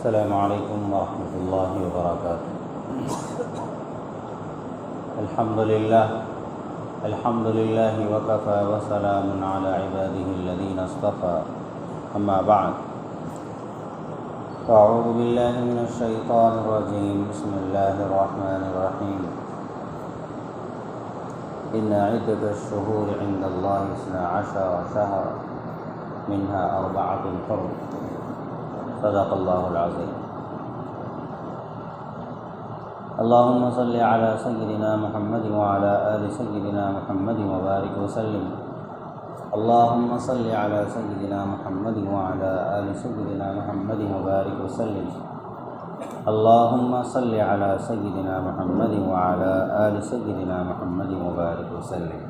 السلام علیکم ورحمۃ اللہ وبرکاتہ۔ الحمد للہ وکفی وسلام علی عبادہ الذین اصطفی، اما بعد فاعوذ باللہ من الشیطان الرجیم، بسم اللہ الرحمن الرحیم۔ ان عدۃ الشہور عند اللہ 12 شہرا منها 4 حرم، صدق اللہ العظیم۔ اللہم صل علی سیدنا محمد وعلی آل سیدنا محمد وبارک وسلم۔ اللہم صل علی سیدنا محمد وعلی آل سیدنا محمد وبارک وسلم۔ اللہم صل علی سیدنا محمد وعلی آل سیدنا محمد وبارک وسلم۔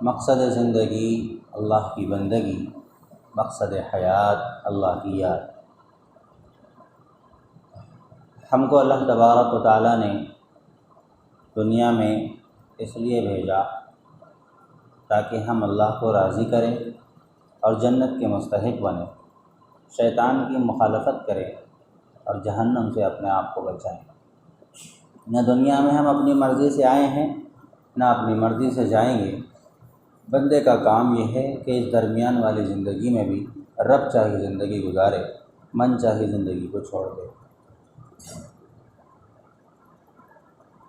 مقصد زندگی اللہ کی بندگی، مقصد حیات اللہ کی یاد۔ ہم کو اللہ تبارک و تعالیٰ نے دنیا میں اس لیے بھیجا تاکہ ہم اللہ کو راضی کریں اور جنت کے مستحق بنیں، شیطان کی مخالفت کریں اور جہنم سے اپنے آپ کو بچائیں۔ نہ دنیا میں ہم اپنی مرضی سے آئے ہیں نہ اپنی مرضی سے جائیں گے۔ بندے کا کام یہ ہے کہ اس درمیان والی زندگی میں بھی رب چاہی زندگی گزارے، من چاہی زندگی کو چھوڑ دے۔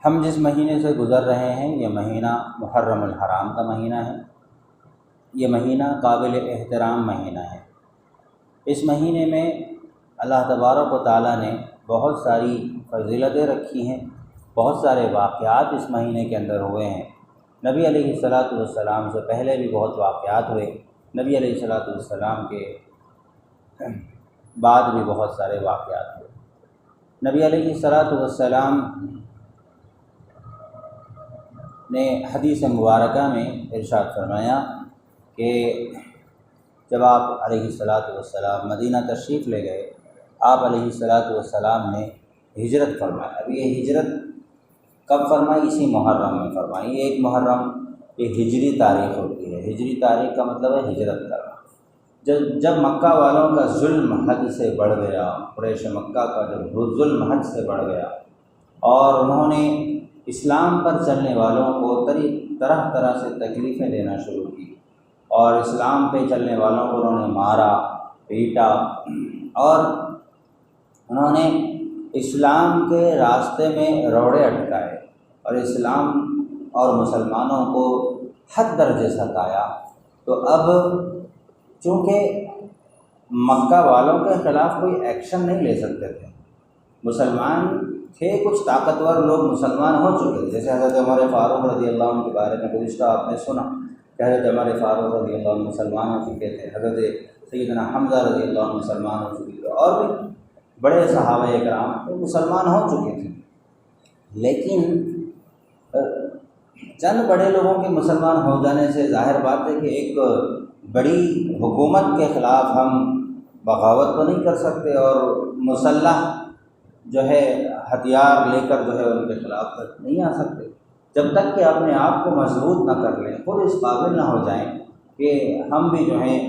ہم جس مہینے سے گزر رہے ہیں یہ مہینہ محرم الحرام کا مہینہ ہے۔ یہ مہینہ قابل احترام مہینہ ہے۔ اس مہینے میں اللہ تبارک و تعالیٰ نے بہت ساری فضیلتیں رکھی ہیں، بہت سارے واقعات اس مہینے کے اندر ہوئے ہیں۔ نبی علیہ السلام سے پہلے بھی بہت واقعات ہوئے، نبی علیہ السلام کے بعد بھی بہت سارے واقعات ہوئے۔ نبی علیہ السلام نے حدیث مبارکہ میں ارشاد فرمایا کہ جب آپ علیہ السلام مدینہ تشریف لے گئے، آپ علیہ السلام نے ہجرت فرمایا۔ اب یہ ہجرت کب فرمائی؟ اسی محرم میں فرمائی۔ ایک محرم یہ ہجری تاریخ ہوتی ہے۔ ہجری تاریخ کا مطلب ہے ہجرت کرنا۔ جب مکہ والوں کا ظلم حد سے بڑھ گیا، قریش مکہ کا جب ظلم حد سے بڑھ گیا اور انہوں نے اسلام پر چلنے والوں کو طرح طرح سے تکلیفیں دینا شروع کی، اور اسلام پہ چلنے والوں کو انہوں نے مارا، پیٹا، اور انہوں نے اسلام کے راستے میں روڑے اٹکائے اور اسلام اور مسلمانوں کو حد درجے ستایا۔ تو اب چونکہ مکہ والوں کے خلاف کوئی ایکشن نہیں لے سکتے تھے، مسلمان تھے، کچھ طاقتور لوگ مسلمان ہو چکے تھے، جیسے حضرت عمر فاروق رضی اللہ عنہ کے بارے میں گزشتہ آپ نے سنا کہ حضرت عمر فاروق رضی اللہ عنہ مسلمان ہو چکے تھے، حضرت سیدنا حمزہ رضی اللہ عنہ مسلمان ہو چکے تھے، اور بھی بڑے صحابہ اکرام مسلمان ہو چکے تھے۔ لیکن چند بڑے لوگوں کے مسلمان ہو جانے سے ظاہر بات ہے کہ ایک بڑی حکومت کے خلاف ہم بغاوت تو نہیں کر سکتے، اور مسلح جو ہے ہتھیار لے کر جو ہے ان کے خلاف نہیں آ سکتے۔ جب تک کہ اپنے آپ کو مضبوط نہ کر لیں، خود اس قابل نہ ہو جائیں کہ ہم بھی جو ہیں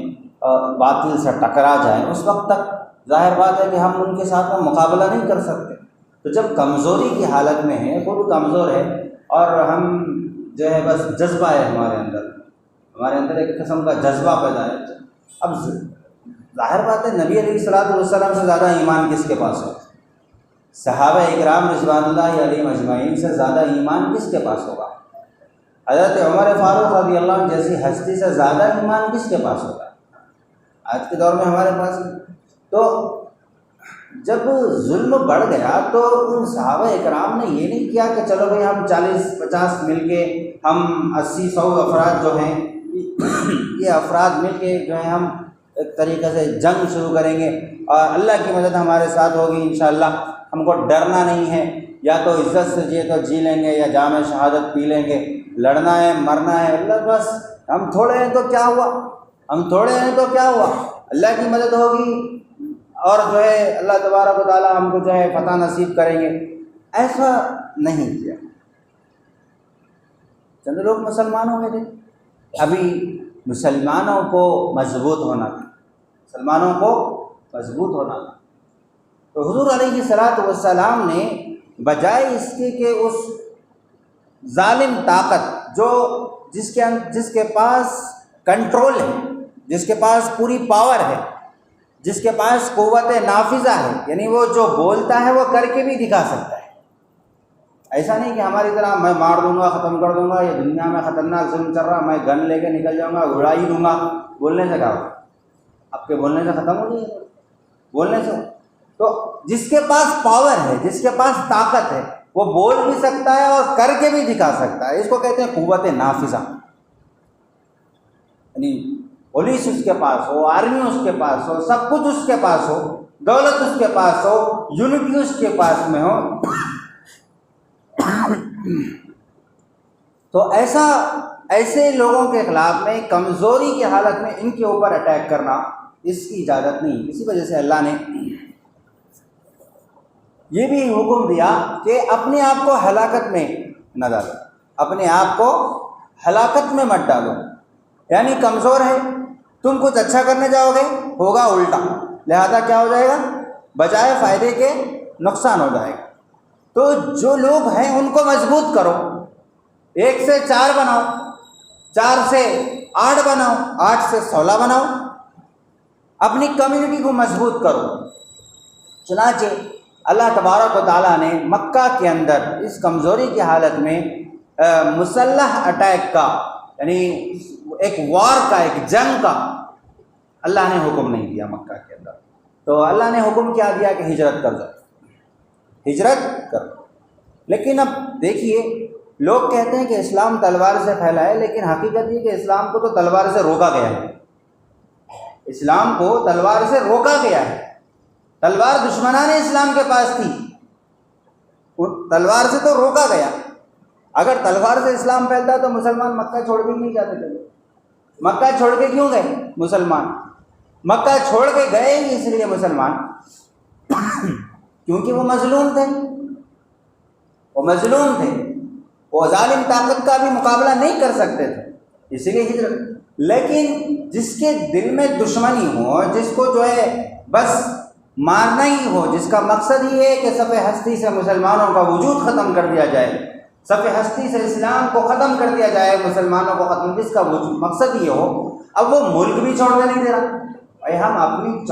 باطل سے ٹکرا جائیں، اس وقت تک ظاہر بات ہے کہ ہم ان کے ساتھ مقابلہ نہیں کر سکتے۔ تو جب کمزوری کی حالت میں ہیں، خود کمزور ہے، اور ہم جو ہے بس جذبہ ہے ہمارے اندر ایک قسم کا جذبہ پیدا ہے۔ اب ظاہر بات ہے نبی علیہ السلام سے زیادہ ایمان کس کے پاس ہے؟ صحابہ اکرام رضوان اللہ علیہم اجمعین سے زیادہ ایمان کس کے پاس ہوگا؟ حضرت عمر فاروق رضی اللہ عنہ جیسی ہستی سے زیادہ ایمان کس کے پاس ہوگا آج کے دور میں ہمارے پاس؟ تو جب ظلم بڑھ گیا تو ان صحابہ اکرام نے یہ نہیں کیا کہ چلو بھئی ہم 40-50 مل کے، ہم 80-100 افراد جو ہیں یہ افراد مل کے جو ہیں ہم ایک طریقے سے جنگ شروع کریں گے اور اللہ کی مدد ہمارے ساتھ ہوگی انشاءاللہ، ہم کو ڈرنا نہیں ہے، یا تو عزت سے جی لیں گے یا جام شہادت پی لیں گے، لڑنا ہے مرنا ہے اللہ، بس ہم تھوڑے ہیں تو کیا ہوا، اللہ کی مدد ہوگی اور جو ہے اللہ تبارک و تعالیٰ ہم کو جو ہے فتح نصیب کریں گے۔ ایسا نہیں کیا. چند لوگ مسلمان ہو گئے تھے. ابھی مسلمانوں کو مضبوط ہونا تھا، مسلمانوں کو مضبوط ہونا تھا. تو حضور علیہ الصلوۃ والسلام نے بجائے اس کے کہ اس ظالم طاقت جو جس کے پاس کنٹرول ہے، جس کے پاس پوری پاور ہے، جس کے پاس قوت نافذہ ہے، یعنی وہ جو بولتا ہے وہ کر کے بھی دکھا سکتا ہے. ایسا نہیں کہ ہماری طرح میں مار دوں گا، ختم کر دوں گا، یہ دنیا میں خطرناک ظلم چل رہا، میں گن لے کے نکل جاؤں گا، اڑا ہی دوں گا. بولنے سے کیا ہوگا؟ آپ کے بولنے سے ختم ہو جائے گا. بولنے سے تو جس کے پاس پاور ہے، جس کے پاس طاقت ہے، وہ بول بھی سکتا ہے اور کر کے بھی دکھا سکتا ہے. اس کو کہتے ہیں قوت نافذہ. یعنی پولیس اس کے پاس ہو، آرمی اس کے پاس ہو، سب کچھ اس کے پاس ہو، دولت اس کے پاس ہو، یونٹی اس کے پاس میں ہو، تو ایسے لوگوں کے خلاف میں کمزوری کی حالت میں ان کے اوپر اٹیک کرنا، اس کی اجازت نہیں. اسی وجہ سے اللہ نے یہ بھی حکم دیا کہ اپنے آپ کو ہلاکت میں نہ ڈالو، اپنے آپ کو ہلاکت میں مت ڈالو. یعنی کمزور ہے، تم کچھ اچھا کرنے جاؤ گے، ہوگا الٹا، لہذا کیا ہو جائے گا؟ بجائے فائدے کے نقصان ہو جائے گا. تو جو لوگ ہیں ان کو مضبوط کرو، 1 سے 4 بناؤ، 4 سے 8 بناؤ، 8 سے 16 بناؤ، اپنی کمیونٹی کو مضبوط کرو. چنانچہ اللہ تبارک و تعالیٰ نے مکہ کے اندر اس کمزوری کی حالت میں مسلح اٹیک کا، یعنی ایک وار کا، ایک جنگ کا اللہ نے حکم نہیں دیا مکہ کے اندر. تو اللہ نے حکم کیا دیا کہ ہجرت کر دو، ہجرت کرو. لیکن اب دیکھیے، لوگ کہتے ہیں کہ اسلام تلوار سے پھیلا ہے، لیکن حقیقت یہ کہ اسلام کو تو تلوار سے روکا گیا ہے. اسلام کو تلوار سے روکا گیا ہے. تلوار دشمنان اسلام کے پاس تھی، تلوار سے تو روکا گیا. اگر تلوار سے اسلام پھیلتا تو مسلمان مکہ چھوڑ کے نہیں جاتے تھے. مکہ چھوڑ کے کیوں گئے مسلمان؟ مکہ چھوڑ کے گئے ہی اس لیے مسلمان کیونکہ وہ مظلوم تھے، وہ مظلوم تھے، وہ ظالم طاقت کا بھی مقابلہ نہیں کر سکتے تھے، اسی لیے ہجرت. لیکن جس کے دل میں دشمنی ہو، جس کو جو ہے بس مارنا ہی ہو، جس کا مقصد ہی ہے کہ صف ہستی سے مسلمانوں کا وجود ختم کر دیا جائے، صف ہستی سے اسلام کو ختم کر دیا جائے، مسلمانوں کو ختم، جس کا مقصد یہ ہو، اب وہ ملک بھی چھوڑنے نہیں دے رہا. بھائی ہم اپنی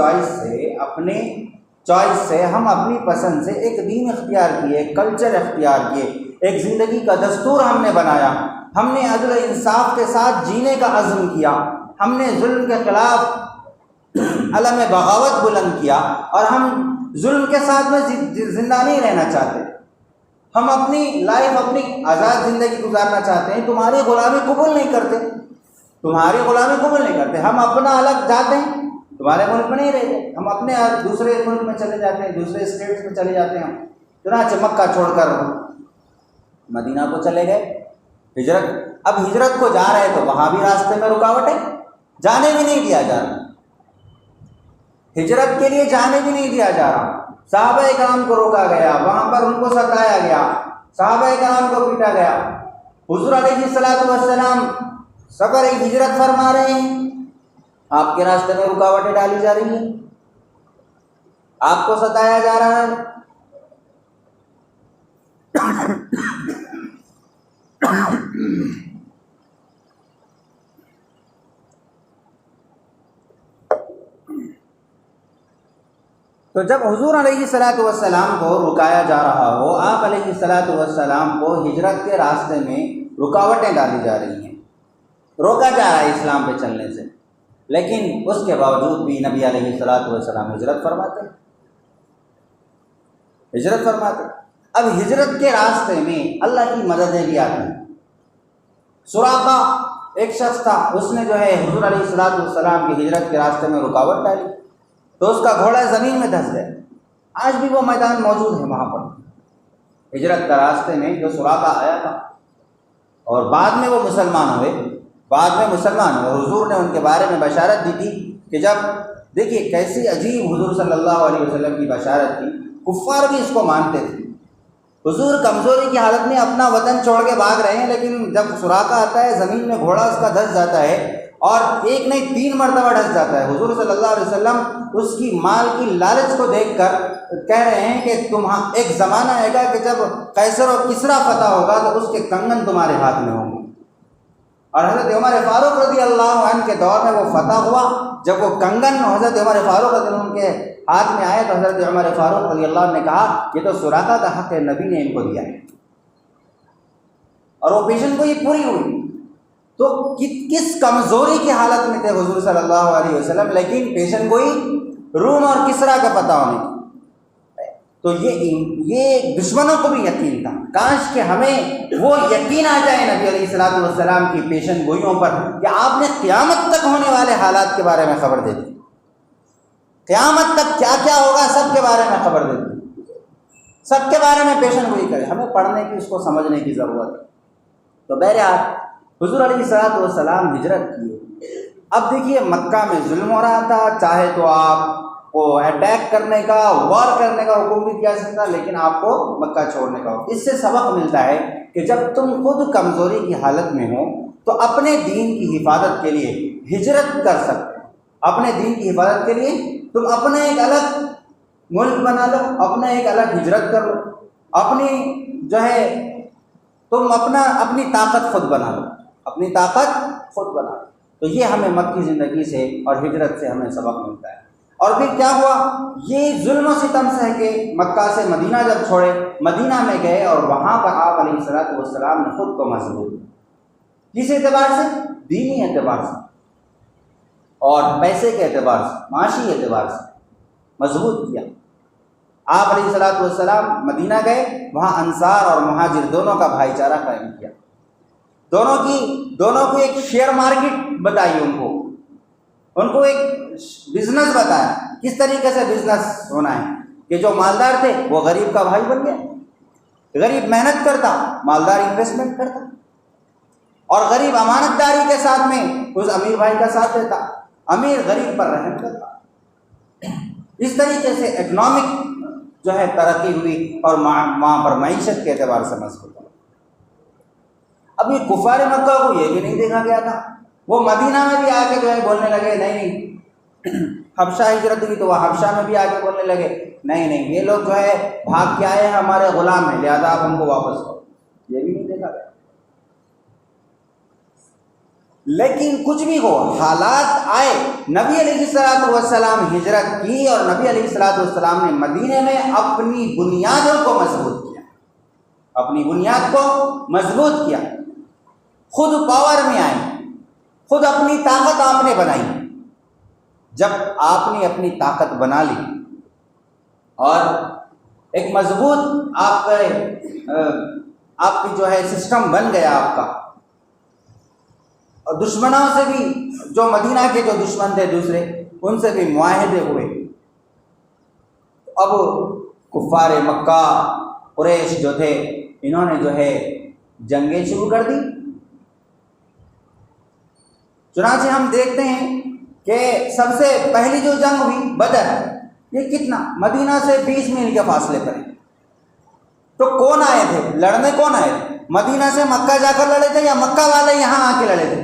چوائس سے ہم اپنی پسند سے ایک دین اختیار کیے، ایک کلچر اختیار کیے، ایک زندگی کا دستور ہم نے بنایا، ہم نے عدل و انصاف کے ساتھ جینے کا عزم کیا، ہم نے ظلم کے خلاف علم بغاوت بلند کیا، اور ہم ظلم کے ساتھ میں زندہ نہیں رہنا چاہتے. ہم اپنی لائف، اپنی آزاد زندگی گزارنا چاہتے ہیں. تمہاری غلامی قبول نہیں کرتے، تمہاری غلامی قبول نہیں کرتے. ہم اپنا الگ جاتے ہیں، تمہارے ملک میں نہیں رہتے، ہم اپنے دوسرے ملک میں چلے جاتے ہیں، دوسرے اسٹیٹس میں چلے جاتے ہیں. چنانچہ مکہ چھوڑ کر مدینہ کو چلے گئے. ہجرت، اب ہجرت کو جا رہے تو وہاں بھی راستے میں رکاوٹ ہے، جانے بھی نہیں دیا جا رہا، ہجرت کے لیے جانے بھی نہیں دیا جا رہا. صحابہ کرام کو روکا گیا، وہاں پر ان کو ستایا گیا، صحابہ کرام کو پیٹا گیا. حضور علیہ الصلوۃ والسلام سفر ہجرت فرما رہے ہیں، آپ کے راستے میں رکاوٹیں ڈالی جا رہی ہیں، آپ کو ستایا جا رہا ہے. تو جب حضور علیہ الصلوۃ والسلام کو رکایا جا رہا ہو، آپ علیہ الصلوۃ والسلام کو ہجرت کے راستے میں رکاوٹیں ڈالی جا رہی ہیں، روکا جا رہا ہے اسلام پہ چلنے سے، لیکن اس کے باوجود بھی نبی علیہ الصلوۃ والسلام ہجرت فرماتے، ہجرت فرماتے. اب ہجرت کے راستے میں اللہ کی مددیں بھی آتی ہیں. سراقہ ایک شخص تھا، اس نے جو ہے حضور علیہ الصلوۃ والسلام کی ہجرت کے راستے میں رکاوٹ ڈالی، تو اس کا گھوڑا زمین میں دھنس گیا. آج بھی وہ میدان موجود ہے وہاں پر، ہجرت کا راستے میں جو سراقہ آیا تھا، اور بعد میں وہ مسلمان ہوئے، حضور نے ان کے بارے میں بشارت دی تھی کہ جب دیکھیے کیسی عجیب حضور صلی اللہ علیہ وسلم کی بشارت تھی، کفار بھی اس کو مانتے تھے. حضور کمزوری کی حالت میں اپنا وطن چھوڑ کے بھاگ رہے ہیں، لیکن جب سوراخا آتا ہے زمین میں گھوڑا اس کا دھس جاتا ہے، اور ایک نہیں 3 مرتبہ ڈھس جاتا ہے۔ حضور صلی اللہ علیہ وسلم اس کی مال کی لالچ کو دیکھ کر کہہ رہے ہیں کہ ایک زمانہ آئے گا کہ جب قیصر و کسریٰ فتح ہوگا تو اس کے کنگن تمہارے ہاتھ میں ہوں گے۔ اور حضرت عمر فاروق رضی اللہ عنہ کے دور میں وہ فتح ہوا، جب وہ کنگن حضرت عمر فاروق رضی اللہ عنہ کے ہاتھ میں آئے تو حضرت عمر فاروق رضی اللہ عنہ نے کہا یہ تو سراقہ کا حق ہے، نبی نے ان کو دیا ہے، اور وہ پیشن گوئی پوری ہوئی۔ تو کس کمزوری کی حالت میں تھے حضور صلی اللہ علیہ وسلم، لیکن پیشن گوئی روم اور کسریٰ کا پتہ ہونے کی۔ تو یہ دشمنوں کو بھی یقین تھا، کاش کہ ہمیں وہ یقین آ جائے نبی علیہ الصلوۃ والسلام کی پیشن گوئیوں پر کہ آپ نے قیامت تک ہونے والے حالات کے بارے میں خبر دے دی، قیامت تک کیا کیا ہوگا سب کے بارے میں خبر دے دی، سب کے بارے میں پیشن گوئی کرے۔ ہمیں پڑھنے کی، اس کو سمجھنے کی ضرورت ہے۔ تو بہرحال حضور علیہ الصلوۃ والسلام ہجرت کیے۔ اب دیکھیے مکہ میں ظلم ہو رہا تھا، چاہے تو آپ کو اٹیک کرنے کا، وار کرنے کا حکم بھی کیا سکتا، لیکن آپ کو مکہ چھوڑنے کا حکم۔ اس سے سبق ملتا ہے کہ جب تم خود کمزوری کی حالت میں ہو تو اپنے دین کی حفاظت کے لیے ہجرت کر سکتے ہو۔ اپنے دین کی حفاظت کے لیے تم اپنا ایک الگ ملک بنا لو، اپنا ایک الگ ہجرت کر لو، اپنی جو ہے تم اپنی طاقت خود بنا لو، اپنی طاقت خود بنا لو۔ تو یہ ہمیں مکی زندگی سے اور ہجرت سے ہمیں سبق ملتا ہے۔ اور پھر کیا ہوا، یہ ظلم و ستم سہ کے مکہ سے مدینہ جب چھوڑے، مدینہ میں گئے اور وہاں پر آپ علیہ الصلوۃ والسلام نے خود کو مضبوط، کس اعتبار سے؟ دینی اعتبار سے اور پیسے کے اعتبار سے، معاشی اعتبار سے مضبوط کیا۔ آپ علیہ الصلوۃ والسلام مدینہ گئے، وہاں انصار اور مہاجر دونوں کا بھائی چارہ قائم کیا، دونوں کو ایک شیئر مارکیٹ بتائی، ان کو ایک بزنس بتایا کس طریقے سے بزنس ہونا ہے، کہ جو مالدار تھے وہ غریب کا بھائی بن گیا، غریب محنت کرتا، مالدار انویسٹمنٹ کرتا، اور غریب امانت داری کے ساتھ میں اس امیر بھائی کا ساتھ دیتا، امیر غریب پر رحم کرتا۔ اس طریقے سے اکنامک جو ہے ترقی ہوئی اور وہاں پر معیشت کے اعتبار سے مضبوط ہوا۔ اب یہ کفار مکہ کو یہ بھی نہیں دیکھا گیا تھا، وہ مدینہ میں بھی آ کے جو ہے بولنے لگے نہیں حبشہ ہجرت ہوئی تو وہ حبشہ میں بھی آ کے بولنے لگے نہیں یہ لوگ جو ہے بھاگ کے آئے ہیں، ہمارے غلام ہیں، لہذا آپ ہم کو واپس کرو، یہ بھی نہیں دیکھا گیا۔ لیکن کچھ بھی ہو، حالات آئے، نبی علیہ الصلوۃ والسلام ہجرت کی اور نبی علیہ الصلوۃ والسلام نے مدینے میں اپنی بنیادوں کو مضبوط کیا، اپنی بنیاد کو مضبوط کیا، خود پاور میں آئے، خود اپنی طاقت آپ نے بنائی۔ جب آپ نے اپنی طاقت بنا لی اور ایک مضبوط آپ کی جو ہے سسٹم بن گیا آپ کا، اور دشمنوں سے بھی، جو مدینہ کے جو دشمن تھے دوسرے، ان سے بھی معاہدے ہوئے، اب کفار مکہ قریش جو تھے انہوں نے جو ہے جنگیں شروع کر دی۔ چنانچہ ہم دیکھتے ہیں کہ سب سے پہلی جو جنگ ہوئی بدر، یہ کتنا، مدینہ سے 20 میل کے فاصلے پر ہے۔ تو کون آئے تھے لڑنے، کون آئے تھے؟ مدینہ سے مکہ جا کر لڑے تھے یا مکہ والے یہاں آ کے لڑے تھے؟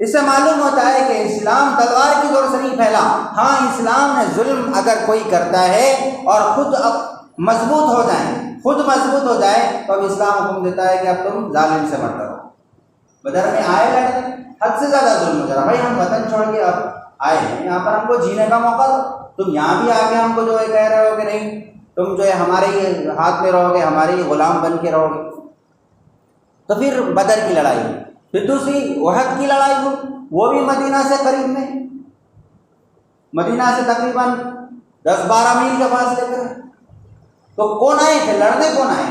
اس سے معلوم ہوتا ہے کہ اسلام تلوار کی زور سے نہیں پھیلا۔ ہاں، اسلام نے ظلم اگر کوئی کرتا ہے اور خود اب مضبوط ہو جائے تو اب اسلام حکم دیتا ہے کہ اب تم ظالم سے مت کرو۔ بدر میں آئے لڑنے، حد سے زیادہ ظلم ہو جا، بھائی ہم وطن چھوڑ کے اب آئے ہیں، یہاں پر ہم کو جینے کا موقع دو، تم یہاں بھی آ کے ہم کو جو ہے کہہ رہے ہو کہ نہیں تم جو ہے ہمارے ہی ہاتھ میں رہو گے، ہمارے ہی غلام بن کے رہو گے۔ تو پھر بدر کی لڑائی ہوئی، پھر دوسری احد کی لڑائی ہوئی، وہ بھی مدینہ سے قریب میں، مدینہ سے تقریباً 10-12 میل کے فاصلے پر۔ تو کون آئے تھے لڑنے، کون آئے؟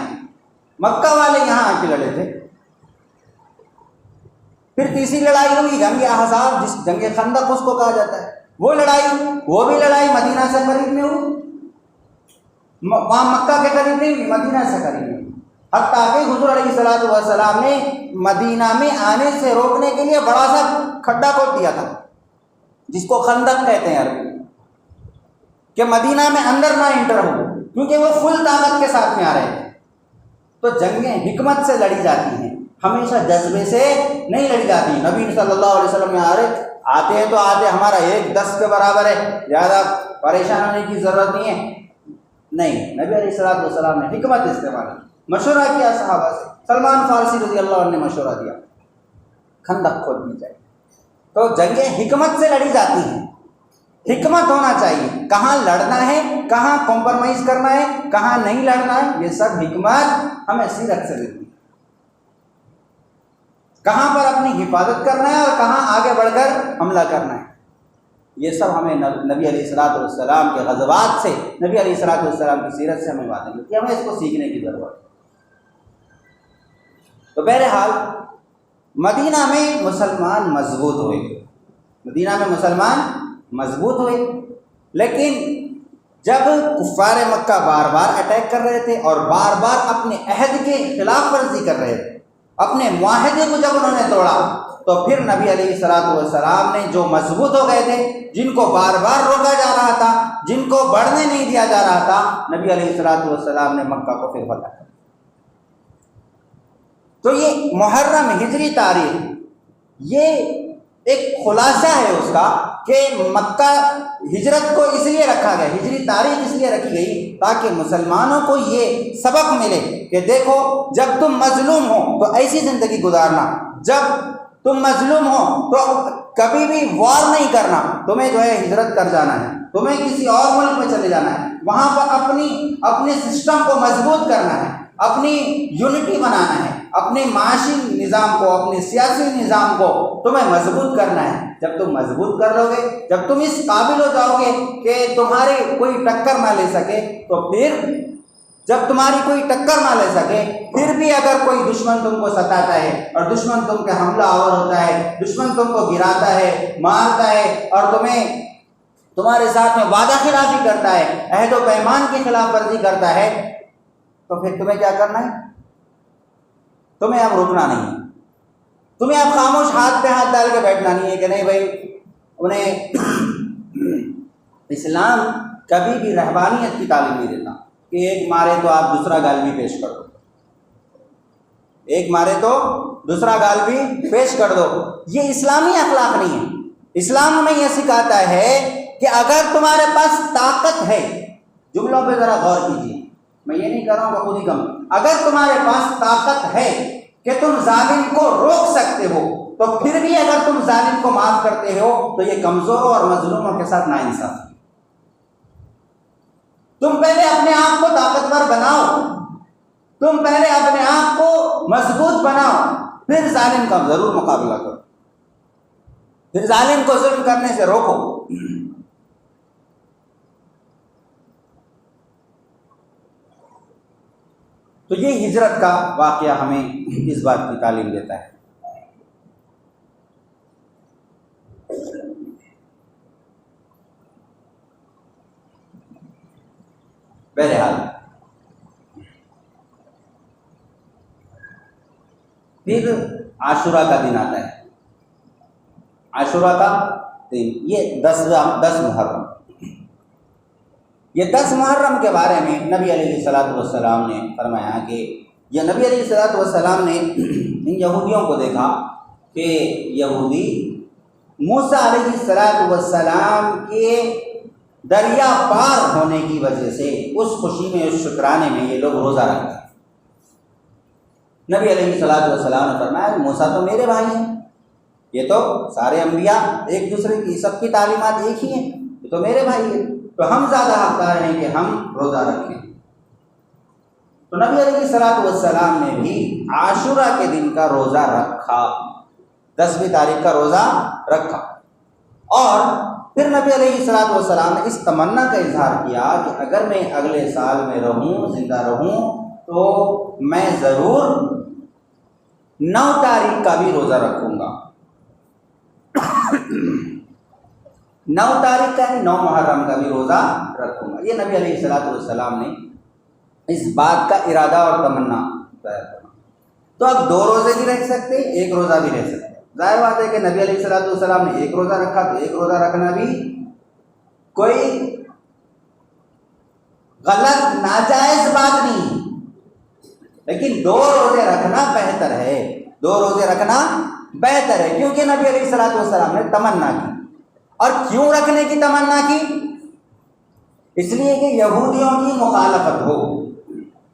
مکہ والے یہاں آ کے لڑے تھے۔ پھر تیسری لڑائی ہوئی جنگ احزاب، جس جنگ خندق اس کو کہا جاتا ہے، وہ بھی لڑائی مدینہ سے قریب میں ہوئی، وہاں مکہ کے قریب نہیں ہوئی، مدینہ سے قریب میں، حتیٰ کہ حضور علیہ الصلوۃ والسلام نے مدینہ میں آنے سے روکنے کے لیے بڑا سا کھڈا کھود دیا تھا، جس کو خندق کہتے ہیں عربی، کہ مدینہ میں اندر نہ انٹر ہو، کیونکہ وہ فل طاقت کے ساتھ میں آ رہے تھے۔ تو جنگیں حکمت سے لڑی جاتی ہیں، ہمیشہ جذبے سے نہیں لڑی جاتی۔ نبی صلی اللہ علیہ وسلم آتے ہیں تو آتے ہمارا 1-10 کے برابر ہے، زیادہ پریشان ہونے کی ضرورت نہیں ہے، نہیں، نبی علیہ الصلوۃ والسلام نے حکمت استعمال کی، مشورہ کیا صحابہ سے۔ سلمان فارسی رضی اللہ عنہ نے مشورہ دیا خندق کھود دی جائے۔ تو جنگیں حکمت سے لڑی جاتی ہیں، حکمت ہونا چاہیے، کہاں لڑنا ہے، کہاں کمپرومائز کرنا ہے، کہاں نہیں لڑنا ہے، یہ سب حکمت ہمیں سیرت سے دیتی ہے۔ کہاں پر اپنی حفاظت کرنا ہے اور کہاں آگے بڑھ کر حملہ کرنا ہے، یہ سب ہمیں نبی علیہ الصلوۃ والسلام کے غزوات سے، نبی علیہ الصلوۃ والسلام کی سیرت سے ہمیں باتیں ملتی ہیں، ہمیں اس کو سیکھنے کی ضرورت ہے۔ تو بہرحال مدینہ میں مسلمان مضبوط ہوئے، مدینہ میں مسلمان مضبوط ہوئے، لیکن جب کفار مکہ بار بار اٹیک کر رہے تھے اور بار بار اپنے عہد کے خلاف ورزی کر رہے تھے، اپنے معاہدے کو جب انہوں نے توڑا، تو پھر نبی علیہ الصلوۃ والسلام نے جو مضبوط ہو گئے تھے، جن کو بار بار روکا جا رہا تھا، جن کو بڑھنے نہیں دیا جا رہا تھا، نبی علیہ الصلوۃ والسلام نے مکہ کو پھر فتح کر۔ تو یہ محرم ہجری تاریخ، یہ ایک خلاصہ ہے اس کا کہ مکہ ہجرت کو اس لیے رکھا گیا، ہجری تاریخ اس لیے رکھی گئی تاکہ مسلمانوں کو یہ سبق ملے کہ دیکھو جب تم مظلوم ہو تو ایسی زندگی گزارنا، جب تم مظلوم ہو تو کبھی بھی وار نہیں کرنا، تمہیں جو ہے ہجرت کر جانا ہے، تمہیں کسی اور ملک میں چلے جانا ہے، وہاں پر اپنے سسٹم کو مضبوط کرنا ہے، اپنی یونٹی بنانا ہے، اپنے معاشی نظام کو، اپنے سیاسی نظام کو تمہیں مضبوط کرنا ہے۔ جب تم مضبوط کر لو گے، جب تم اس قابل ہو جاؤ گے کہ تمہاری کوئی ٹکر نہ لے سکے، تو پھر جب تمہاری کوئی ٹکر نہ لے سکے، پھر بھی اگر کوئی دشمن تم کو ستاتا ہے اور دشمن تم کے حملہ آور ہوتا ہے، دشمن تم کو گراتا ہے، مارتا ہے اور تمہارے ساتھ میں وعدہ خلافی کرتا ہے، عہد و پیمان کی خلاف ورزی کرتا ہے، تو پھر تمہیں کیا کرنا ہے؟ تمہیں اب رکنا نہیں ہے، تمہیں اب خاموش ہاتھ پہ ہاتھ ڈال کے بیٹھنا نہیں ہے کہ نہیں بھائی، انہیں اسلام کبھی بھی رہبانیت کی تعلیم نہیں دیتا کہ ایک مارے تو آپ دوسرا گال بھی پیش کر دو، ایک مارے تو دوسرا گال بھی پیش کر دو، یہ اسلامی اخلاق نہیں ہے۔ اسلام ہمیں یہ سکھاتا ہے کہ اگر تمہارے پاس طاقت ہے، جملوں پہ ذرا غور کیجیے، میں یہ نہیں کر رہا ہوں کہ خود ہی کم، اگر تمہارے پاس طاقت ہے کہ تم ظالم کو روک سکتے ہو، تو پھر بھی اگر تم ظالم کو معاف کرتے ہو تو یہ کمزوروں اور مظلوموں کے ساتھ ناانصافی۔ تم پہلے اپنے آپ کو طاقتور بناؤ، تم پہلے اپنے آپ کو مضبوط بناؤ، پھر ظالم کا ضرور مقابلہ کرو، پھر ظالم کو ظلم کرنے سے روکو۔ تو یہ ہجرت کا واقعہ ہمیں اس بات کی تعلیم دیتا ہے۔ بہرحال پھر عاشورہ کا دن آتا ہے، عاشورہ کا دن، یہ 10 محرم، یہ 10 محرم کے بارے میں نبی علیہ الصلوۃ والسلام نے فرمایا کہ یہ نبی علیہ الصلوۃ والسلام نے ان یہودیوں کو دیکھا کہ یہودی موسیٰ علیہ الصلوۃ والسلام کے دریا پار ہونے کی وجہ سے اس خوشی میں، اس شکرانے میں یہ لوگ روزہ رکھتے ہیں۔ نبی علیہ الصلوۃ والسلام نے فرمایا موسیٰ تو میرے بھائی ہیں، یہ تو سارے انبیاء ایک دوسرے کی، سب کی تعلیمات ایک ہی ہیں، یہ تو میرے بھائی ہیں، تو ہم زیادہ حقدار ہیں کہ ہم روزہ رکھیں۔ تو نبی علیہ الصلوۃ والسلام نے بھی عاشورہ کے دن کا روزہ رکھا، 10ویں تاریخ کا روزہ رکھا، اور پھر نبی علیہ الصلوۃ والسلام نے اس تمنا کا اظہار کیا کہ اگر میں اگلے سال میں رہوں، زندہ رہوں، تو میں ضرور 9 تاریخ کا بھی روزہ رکھوں گا۔ 9 تاریخ کا 9 محرم کا بھی روزہ رکھوں گا۔ یہ نبی علیہ الصلوۃ والسلام نے اس بات کا ارادہ اور تمنا ظاہر کرنا۔ تو اب 2 روزے بھی رکھ سکتے، ایک روزہ بھی رکھ سکتے، ظاہر بات ہے کہ نبی علیہ الصلوۃ والسلام نے ایک روزہ رکھا تو ایک روزہ رکھنا بھی کوئی غلط ناجائز بات نہیں ہے۔ لیکن 2 روزے رکھنا بہتر ہے، 2 روزے رکھنا بہتر ہے، کیونکہ نبی علیہ الصلوۃ والسلام نے تمنا کی۔ اور کیوں رکھنے کی تمنا کی؟ اس لیے کہ یہودیوں کی مخالفت ہو،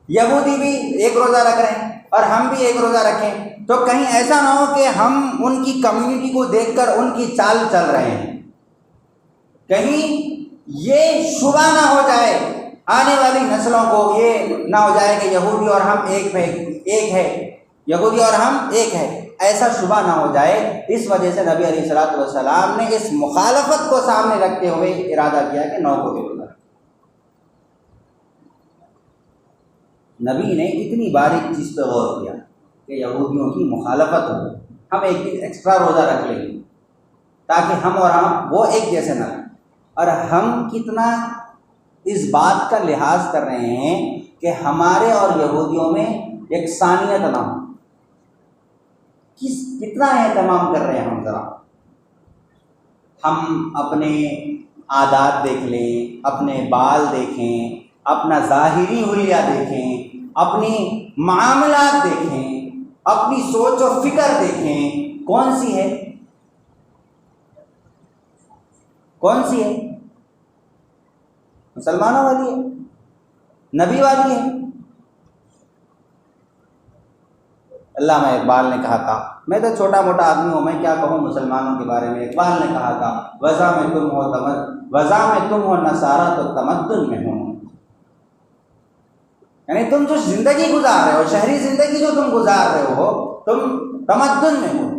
یہودی بھی 1 روزہ رکھ رہے ہیں اور ہم بھی 1 روزہ رکھیں، تو کہیں ایسا نہ ہو کہ ہم ان کی کمیونٹی کو دیکھ کر ان کی چال چل رہے ہیں، کہیں یہ شبہ نہ ہو جائے آنے والی نسلوں کو، یہ نہ ہو جائے کہ یہودی اور ہم ایک ہے، یہودی اور ہم ایک ہے، ایسا شبہ نہ ہو جائے۔ اس وجہ سے نبی علیہ الصلوۃ والسلام نے اس مخالفت کو سامنے رکھتے ہوئے ارادہ کیا کہ 9 کو بھی روزہ رکھیں۔ نبی نے اتنی باریک چیز پہ غور کیا کہ یہودیوں کی مخالفت ہو، ہم ایک دن ایکسٹرا روزہ رکھ لیں گے تاکہ ہم اور ہم وہ ایک جیسے نہ رہیں۔ اور ہم کتنا اس بات کا لحاظ کر رہے ہیں کہ ہمارے اور یہودیوں میں یکسانیت نہ ہو، کتنا اہتمام کر رہے ہیں ہم، ذرا ہم اپنے عادات دیکھ لیں، اپنے بال دیکھیں، اپنا ظاہری حلیہ دیکھیں، اپنی معاملات دیکھیں، اپنی سوچ و فکر دیکھیں، کون سی ہے؟ کون سی ہے؟ مسلمانوں والی ہے، نبی والی ہے۔ علامہ اقبال نے کہا تھا، میں تو چھوٹا موٹا آدمی ہوں، میں کیا کہوں مسلمانوں کے بارے میں۔ اقبال نے کہا تھا، وضع میں تم ہو نصارہ تو تمدن میں ہوں، یعنی تم جو زندگی گزار رہے ہو، شہری زندگی جو تم گزار رہے ہو، تم تمدن میں ہو۔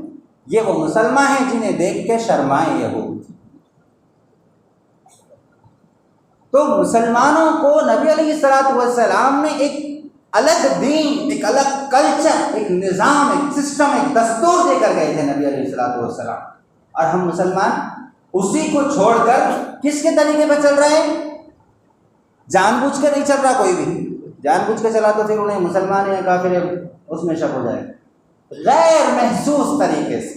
یہ وہ مسلمان ہیں جنہیں دیکھ کے شرمائے یہود۔ تو مسلمانوں کو نبی علیہ الصلوۃ والسلام نے ایک الگ دین، ایک الگ کلچر، ایک نظام، ایک سسٹم، ایک دستور دے کر گئے تھے نبی علیہ الصلوۃ والسلام، اور ہم مسلمان اسی کو چھوڑ کر کس کے طریقے پہ چل رہے ہیں؟ جان بوجھ کے نہیں چل رہا کوئی بھی، جان بوجھ کے چلا تو پھر انہیں مسلمان یا کافر اس میں شک ہو جائے گا۔ غیر محسوس طریقے سے،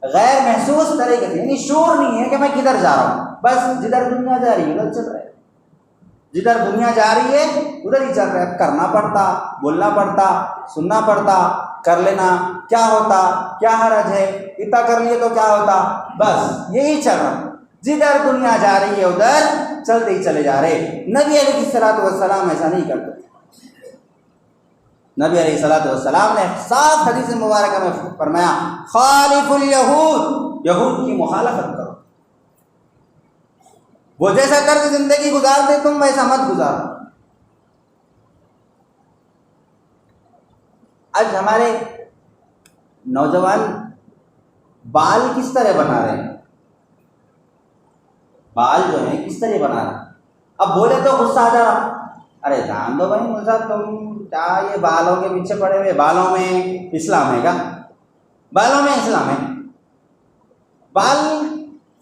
غیر محسوس طریقے سے، یعنی شعور نہیں ہے کہ میں کدھر جا رہا ہوں، بس جدھر دنیا جا رہی ہے ادھر چل رہا ہے، جدھر دنیا جا رہی ہے ادھر ہی چل رہا ہے۔ کرنا پڑتا، بولنا پڑتا، سننا پڑتا، کر لینا، کیا ہوتا، کیا حرج ہے، اتنا کر لیے تو کیا ہوتا، بس یہی چل رہا۔ جدھر دنیا جا رہی ہے ادھر چلتے ہی چلے جا رہے۔ نبی علیہ الصلوۃ والسلام ایسا نہیں کرتے۔ نبی علیہ الصلوۃ والسلام نے صاف حدیث مبارکہ میں فرمایا، خالف الیہود، یہود کی مخالفت کرو، وہ جیسا طرز زندگی گزارتے تم ویسا مت گزارو۔ آج ہمارے نوجوان بال کس طرح بنا رہے ہیں، بال جو ہیں کس طرح بنا رہے ہیں؟ اب بولے تو غصہ آ جا رہا، ارے جان دو بھائی مجھے، تم کیا یہ بالوں کے پیچھے پڑے ہوئے، بالوں میں اسلام ہے کیا؟ بالوں میں اسلام ہے؟ بال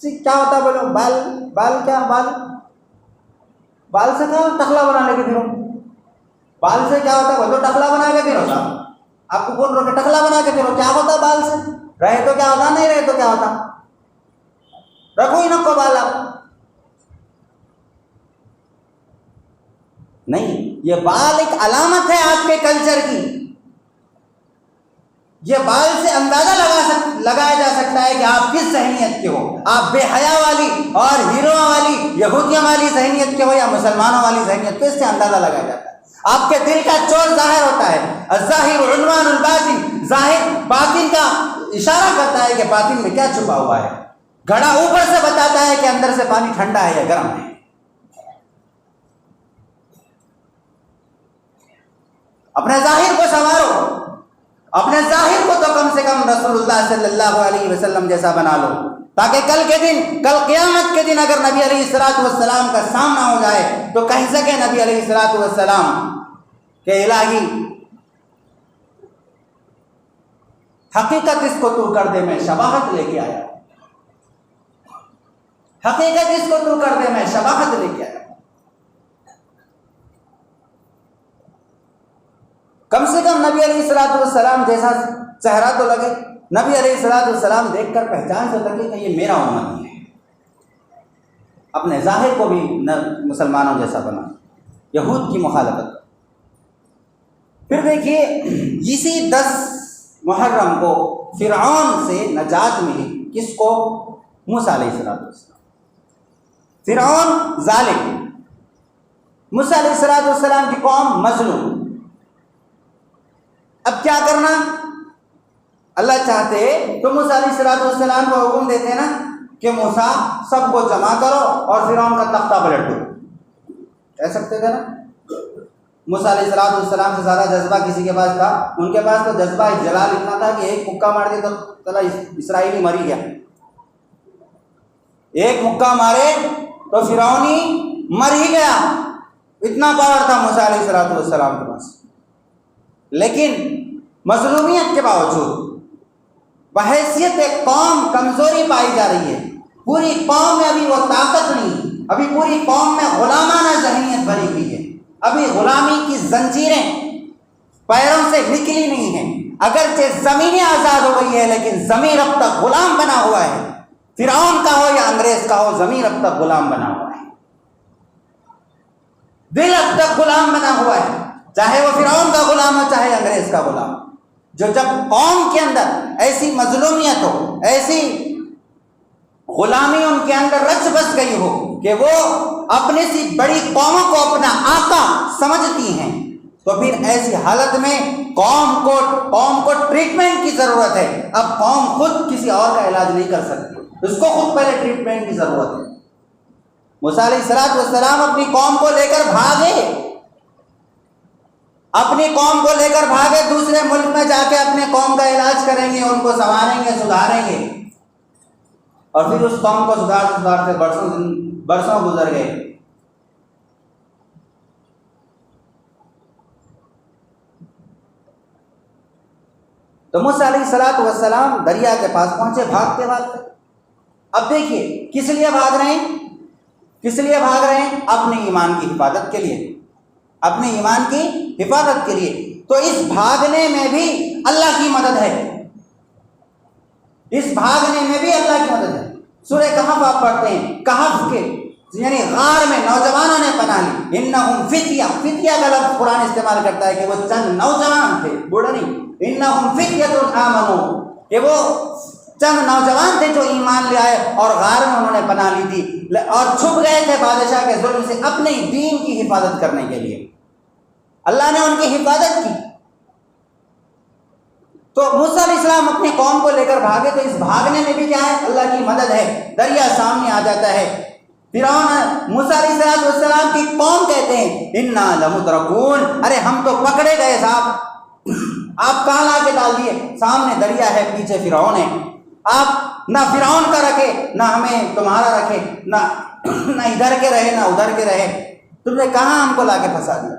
سے کیا ہوتا بولو؟ بال کیا؟ بال سے کیا ٹکلا بنا لے کے پھرو؟ بال سے کیا ہوتا بولو؟ ٹکلا بنا کے پھرو صاحب، آپ کو بول رہے ٹکلا بنا کے پھرو، کیا ہوتا بال سے؟ رہے تو کیا ہوتا، نہیں رہے تو کیا ہوتا؟ رکھو ہی نکو بال آپ۔ نہیں، یہ بال ایک علامت ہے آپ کے کلچر کی، یہ بال سے اندازہ لگایا جا سکتا ہے کہ آپ کس ذہنیت کے ہو، آپ بے حیا والی اور ہیرو والی یہودیوں والی ذہنیت کے ہو یا مسلمانوں والی ذہنیت کے، اس سے اندازہ لگایا جاتا ہے۔ آپ کے دل کا چور ظاہر ہوتا ہے، الظاہر عنوان الباطن، ظاہر باطن کا اشارہ کرتا ہے کہ باطن میں کیا چھپا ہوا ہے۔ گھڑا اوپر سے بتاتا ہے کہ اندر سے پانی ٹھنڈا ہے یا گرم ہے۔ اپنے ظاہر کو سنوارو، اپنے ظاہر کو تو کم سے کم رسول اللہ صلی اللہ علیہ وسلم جیسا بنا لو، تاکہ کل قیامت کے دن اگر نبی علیہ الصلوۃ والسلام کا سامنا ہو جائے تو کہہ سکے نبی علیہ الصلوۃ والسلام کہ الہی حقیقت اس کو تو کر دے، میں شباہت لے کے آیا، حقیقت اس کو تو کر دے، میں شباہت لے کے آیا۔ کم سے کم نبی علیہ الصلوۃ والسلام جیسا چہرہ تو لگے، نبی علیہ الصلوۃ والسلام دیکھ کر پہچان سے لگے کہ یہ میرا امتی ہے۔ اپنے ظاہر کو بھی مسلمانوں جیسا بنا، یہود کی مخالفت۔ پھر دیکھیے اسی 10 محرم کو فرعون سے نجات ملی. کس کو؟ موسیٰ علیہ السلام. فرعون ظالم، موسیٰ علیہ السلام کی قوم مظلوم. اب کیا کرنا؟ اللہ چاہتے تو موسیٰ علیہ السلام کو حکم دیتے نا کہ موسیٰ سب کو جمع کرو اور فرعون کا تختہ پلٹ دو. کہہ سکتے تھے نا. موسیٰ علیہ السلام سے زیادہ جذبہ کسی کے پاس تھا؟ ان کے پاس تو جذبہ جلال اتنا تھا کہ ایک مکہ مار دیا تو چلا اسرائیلی مر ہی گیا. ایک مکہ مارے تو فرعونی مر ہی گیا. اتنا پاور تھا موسیٰ علیہ السلام کے پاس. لیکن مظلومیت کے باوجود بحیثیت ایک قوم کمزوری پائی جا رہی ہے. پوری قوم میں ابھی وہ طاقت نہیں، ابھی پوری قوم میں غلامانہ ذہنیت بھری ہوئی ہے. ابھی غلامی کی زنجیریں پیروں سے نکلی نہیں ہیں. اگرچہ زمینیں آزاد ہو گئی ہے لیکن ضمیر اب تک غلام بنا ہوا ہے. فرعون کا ہو یا انگریز کا ہو، ضمیر اب تک غلام بنا ہوا ہے. دل اب تک غلام بنا ہوا ہے، چاہے وہ فرعون کا غلام ہو چاہے انگریز کا غلام. جو جب قوم کے اندر ایسی مظلومیت ہو، ایسی غلامی ان کے اندر رچ بس گئی ہو کہ وہ اپنے سی بڑی قوموں کو اپنا آقا سمجھتی ہیں، تو پھر ایسی حالت میں قوم کو ٹریٹمنٹ کی ضرورت ہے. اب قوم خود کسی اور کا علاج نہیں کر سکتی، اس کو خود پہلے ٹریٹمنٹ کی ضرورت ہے. موسیٰ علیہ السلام اپنی قوم کو لے کر بھاگے دوسرے ملک میں جا کے اپنے قوم کا علاج کریں گے، ان کو سنواریں گے، سدھاریں گے. اور پھر اس قوم کو سدھارتے برسوں گزر گئے. تو موسیٰ علیہ السلام دریا کے پاس پہنچے بھاگتے بھاگتے. اب دیکھیے کس لیے بھاگ رہے ہیں؟ اپنے ایمان کی حفاظت کے لیے، اپنے ایمان کی حفاظت کے لیے. تو اس بھاگنے میں بھی اللہ کی مدد ہے. سورہ کہف آپ پڑھتے ہیں، کہف کے یعنی غار میں نوجوانوں نے پناہ لی. انہم فتیہ کا لفظ قرآن استعمال کرتا ہے کہ وہ چند نوجوان تھے، بوڑھے نہیں. انہم فتیۃ آمنوا، کہ وہ چند نوجوان تھے جو ایمان لے آئے اور غار میں انہوں نے پناہ لی تھی اور چھپ گئے تھے بادشاہ کے ظلم سے اپنے دین کی حفاظت کرنے کے لیے. اللہ نے ان کی حفاظت کی. تو موسیٰ علیہ السلام اپنی قوم کو لے کر بھاگے. تو اس بھاگنے میں بھی کیا ہے؟ اللہ کی مدد ہے. دریا سامنے آ جاتا ہے. فرعون موسیٰ علیہ السلام کی قوم کہتے ہیں انا لمدرکون، ارے ہم تو پکڑے گئے صاحب، آپ کہاں لا کے ڈال دیے؟ سامنے دریا ہے، پیچھے فرعون ہے. آپ نہ فرعون کا رکھے نہ ہمیں تمہارا رکھے، نہ ادھر کے رہے نہ ادھر کے رہے. تم نے کہاں ہم کو لا کے پھنسا دیا؟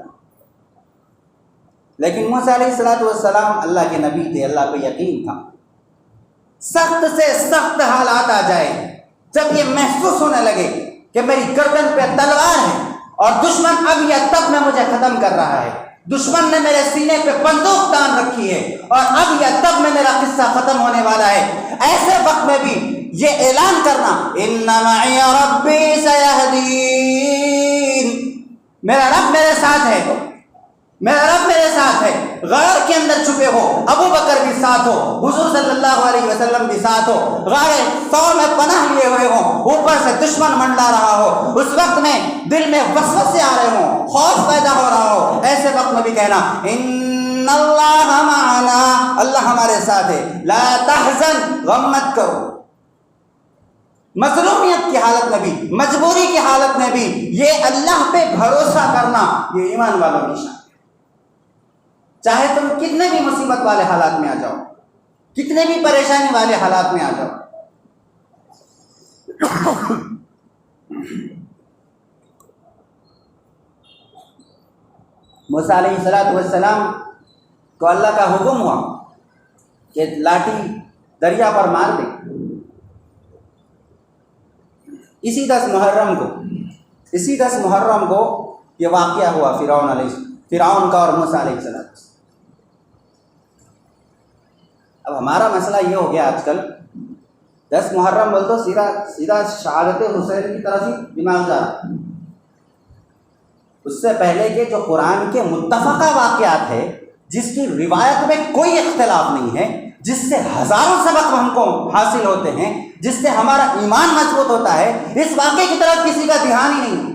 لیکن موسیٰ علیہ السلام اللہ کے نبی تھے، اللہ پہ یقین تھا. سخت سے سخت حالات آ جائے، جب یہ محسوس ہونے لگے کہ میری گردن پہ تلوار ہے اور دشمن اب یا تب میں مجھے ختم کر رہا ہے، دشمن نے میرے سینے پہ بندوق تان رکھی ہے اور اب یا تب میں میرا قصہ ختم ہونے والا ہے، ایسے وقت میں بھی یہ اعلان کرنا ان معی ربی سیہدین، میرا رب میرے ساتھ ہے، میرا رب میرے ساتھ ہے. غار کے اندر چھپے ہو، ابو بکر بھی ساتھ ہو، حضور صلی اللہ علیہ وسلم بھی ساتھ ہو، غار ثور میں پناہ لیے ہوئے ہوں، اوپر سے دشمن منڈا رہا ہو، اس وقت میں دل میں وسوسے آ رہے ہوں، خوف پیدا ہو رہا ہو، ایسے وقت میں بھی کہنا ان اللہ معنا، اللہ ہمارے ساتھ ہے. لا تحزن، غم مت کرو. مظلومیت کی حالت میں بھی، مجبوری کی حالت میں بھی یہ اللہ پہ بھروسہ کرنا یہ ایمان والوں کی شان. چاہے تم کتنے بھی مصیبت والے حالات میں آ جاؤ، کتنے بھی پریشانی والے حالات میں آ جاؤ. موسیٰ علیہ السلام کو اللہ کا حکم ہوا کہ لاٹھی دریا پر مار دے. اسی 10 محرم کو یہ واقعہ ہوا فرعون کا اور موسیٰ علیہ السلام. اب ہمارا مسئلہ یہ ہو گیا آج کل 10 محرم بول تو سیدھا شہادت حسین کی طرف ہی دماغ جا رہا. اس سے پہلے کے جو قرآن کے متفقہ واقعات ہے جس کی روایت میں کوئی اختلاف نہیں ہے، جس سے ہزاروں سبق ہم کو حاصل ہوتے ہیں، جس سے ہمارا ایمان مضبوط ہوتا ہے، اس واقعے کی طرف کسی کا دھیان ہی نہیں ہے۔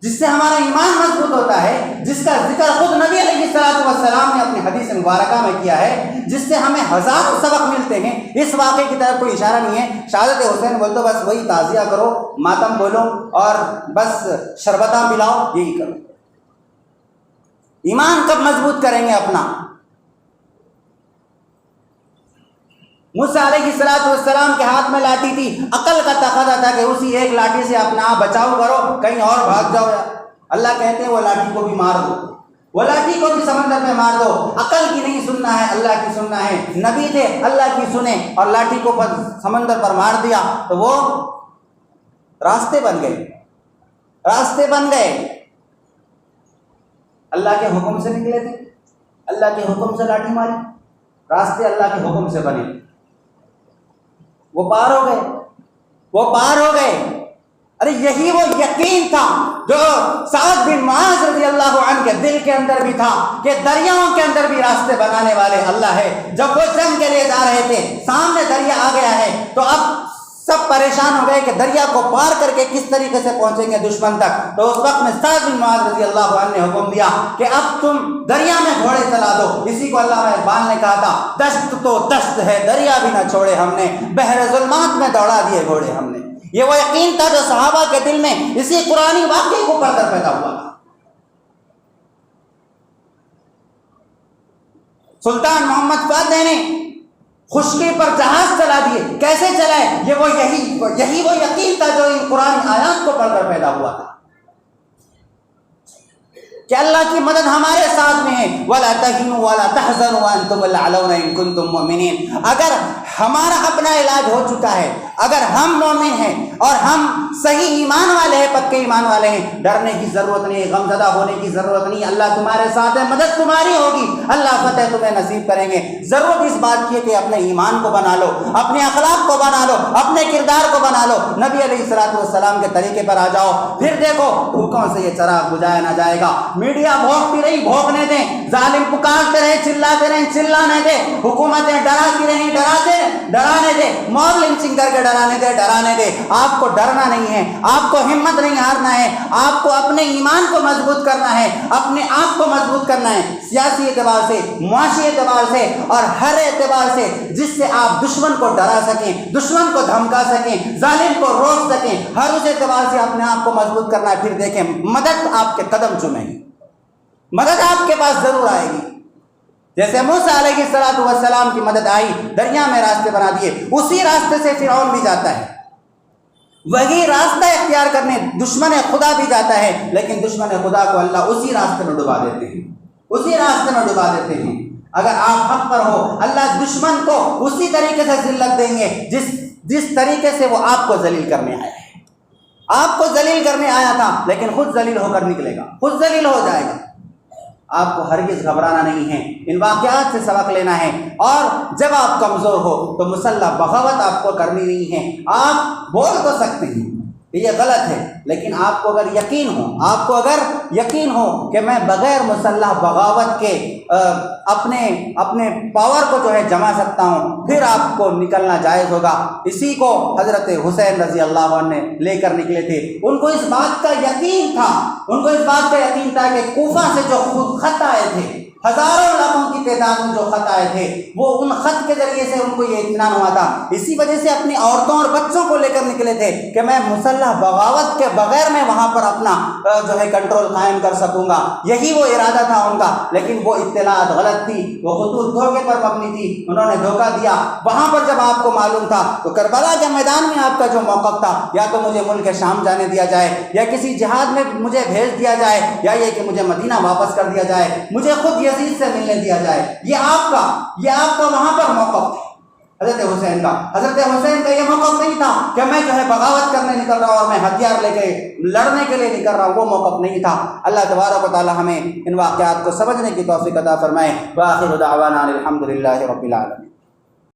جس سے ہمارا ایمان مضبوط ہوتا ہے، جس کا ذکر خود نبی علیہ السلام نے اپنی حدیث مبارکہ میں کیا ہے، جس سے ہمیں ہزاروں سبق ملتے ہیں، اس واقعے کی طرف کوئی اشارہ نہیں ہے۔ شہادت حسین بول تو بس وہی تعزیہ کرو، ماتم بولو اور بس شربتہ پلاؤ، یہی کرو۔ ایمان کب مضبوط کریں گے اپنا؟ موسیٰ علیہ السلام کے ہاتھ میں لاٹھی تھی، عقل کا تقاضا تھا کہ اسی ایک لاٹھی سے اپنا آپ بچاؤ کرو، کہیں اور بھاگ جاؤ۔ اللہ کہتے ہیں وہ لاٹھی کو بھی مار دو، وہ لاٹھی کو بھی سمندر میں مار دو۔ عقل کی نہیں سننا ہے، اللہ کی سننا ہے۔ نبی تھے، اللہ کی سنیں، اور لاٹھی کو سمندر پر مار دیا تو وہ راستے بن گئے، راستے بن گئے۔ اللہ کے حکم سے نکلے تھے، اللہ کے حکم سے لاٹھی ماری، راستے اللہ کے حکم سے بنے، وہ پار ہو گئے، وہ پار ہو گئے۔ ارے یہی وہ یقین تھا جو سعد بن معاذ رضی اللہ عنہ کے دل کے اندر بھی تھا کہ دریاؤں کے اندر بھی راستے بنانے والے اللہ ہے۔ جب وہ جنگ کے لیے جا رہے تھے، سامنے دریا آ گیا ہے، تو اب سب پریشان ہو گئے کہ دریا کو پار کر کے کس طریقے سے پہنچیں گے دشمن تک۔ تو اس وقت میں سعد بن معاذ رضی اللہ عنہ نے حکم دیا کہ اب تم دریا میں گھوڑے چلا دو۔ اسی کو اللہ اقبال نے کہا تھا، دشت تو دشت ہے دریا بھی نہ چھوڑے ہم نے، بحر ظلمات میں دوڑا دیے گھوڑے ہم نے۔ یہ وہ یقین تھا جو صحابہ کے دل میں اسی قرآنی واقعے کو پڑھ کر پیدا ہوا تھا۔ سلطان محمد فاتح نے خشکی پر جہاز چلا دیے، کیسے چلائے؟ یہ وہ یہی وہ یقین تھا جو ان قرآن آیات کو پڑھ کر پیدا ہوا تھا کہ اللہ کی مدد ہمارے ساتھ میں ہے۔ وَلَا تَهِنُوا وَلَا تَحْزَنُوا وَأَنْتُمُ الْأَعْلَوْنَ إِن كُنتُم مُؤْمِنِينَ۔ اگر ہمارا اپنا علاج ہو چکا ہے، اگر ہم مومن ہیں اور ہم صحیح ایمان والے ہیں، پکے ایمان والے ہیں، ڈرنے کی ضرورت نہیں، غمزدہ ہونے کی ضرورت نہیں۔ اللہ تمہارے ساتھ ہے، مدد تمہاری ہوگی، اللہ فتح تمہیں نصیب کریں گے۔ ضرورت اس بات کی ہے کہ اپنے ایمان کو بنا لو، اپنے اخلاق کو بنا لو، اپنے کردار کو بنا لو، نبی علیہ السلام کے طریقے پر آ جاؤ، پھر دیکھو بھوکوں سے یہ چراغ بجھایا نہ جائے گا۔ میڈیا بھونکتی رہی، بھونکنے دیں، ظالم پکارتے رہے، چلاتے رہے، چلانے دیں، حکومتیں ڈراتی رہیں، ڈرانے دے، موب لنچنگ کر کے ڈرانے دے۔ آپ کو ڈرنا نہیں ہے، آپ کو ہمت نہیں ہارنا ہے، آپ کو اپنے ایمان کو مضبوط کرنا ہے، اپنے آپ کو مضبوط کرنا ہے، سیاسی اعتبار سے، معاشی اعتبار سے اور ہر اعتبار سے، جس سے آپ دشمن کو ڈرا سکیں، دشمن کو دھمکا سکیں، ظالم کو روک سکیں، ہر اس اعتبار سے اپنے آپ کو مضبوط کرنا ہے۔ پھر دیکھیں مدد آپ کے قدم چومیں گی، مدد آپ کے پاس ضرور آئے گی۔ جیسے موسیٰ علیہ السلام کی مدد آئی، دریا میں راستے بنا دیے، اسی راستے سے فرعون بھی جاتا ہے، وہی راستہ اختیار کرنے دشمن خدا بھی جاتا ہے، لیکن دشمن خدا کو اللہ اسی راستے میں ڈبا دیتے ہیں، اسی راستے میں ڈبا دیتے ہیں۔ اگر آپ حق پر ہو، اللہ دشمن کو اسی طریقے سے ذلت دیں گے جس طریقے سے وہ آپ کو ذلیل کرنے آیا ہے۔ آپ کو ذلیل کرنے آیا تھا، لیکن خود ذلیل ہو کر نکلے گا، خود ذلیل ہو جائے گا۔ آپ کو ہرگز گھبرانا نہیں ہے، ان واقعات سے سبق لینا ہے، اور جب آپ کمزور ہو تو مسلح بغاوت آپ کو کرنی نہیں ہے۔ آپ بول تو سکتے ہیں یہ غلط ہے، لیکن آپ کو اگر یقین ہو کہ میں بغیر مسلح بغاوت کے اپنے پاور کو جو ہے جما سکتا ہوں، پھر آپ کو نکلنا جائز ہوگا۔ اسی کو حضرت حسین رضی اللہ عنہ نے لے کر نکلے تھے۔ ان کو اس بات کا یقین تھا کہ کوفہ سے جو خود خط آئے تھے، ہزاروں لاکھوں کی تعداد میں جو خط آئے تھے، وہ ان خط کے ذریعے سے ان کو یہ اطمینان ہوا تھا۔ اسی وجہ سے اپنی عورتوں اور بچوں کو لے کر نکلے تھے کہ میں مسلح بغاوت کے بغیر میں وہاں پر اپنا جو ہے کنٹرول قائم کر سکوں گا۔ یہی وہ ارادہ تھا ان کا، لیکن وہ اطلاعات غلط تھی، وہ خطوط دھوکے پر مبنی تھی، انہوں نے دھوکہ دیا۔ وہاں پر جب آپ کو معلوم تھا تو کربلا کے میدان میں آپ کا جو موقف تھا، یا تو مجھے ملک شام جانے دیا جائے، یا کسی جہاد میں مجھے بھیج دیا جائے، یا یہ کہ مجھے مدینہ واپس کر دیا جائے، مجھے خود یزید سے ملنے دیا جائے، یہ آپ کا وہاں پر موقف تھا۔ حضرت حسین کا یہ موقف نہیں تھا کہ میں جو ہے بغاوت کرنے نکل رہا ہوں اور میں ہتھیار لے کے لڑنے کے لیے نکل رہا ہوں، وہ موقف نہیں تھا۔ اللہ تبارک و تعالی ہمیں ان واقعات کو سمجھنے کی توفیق عطا فرمائے۔ وآخر دعوانا الحمد للہ رب العالمین۔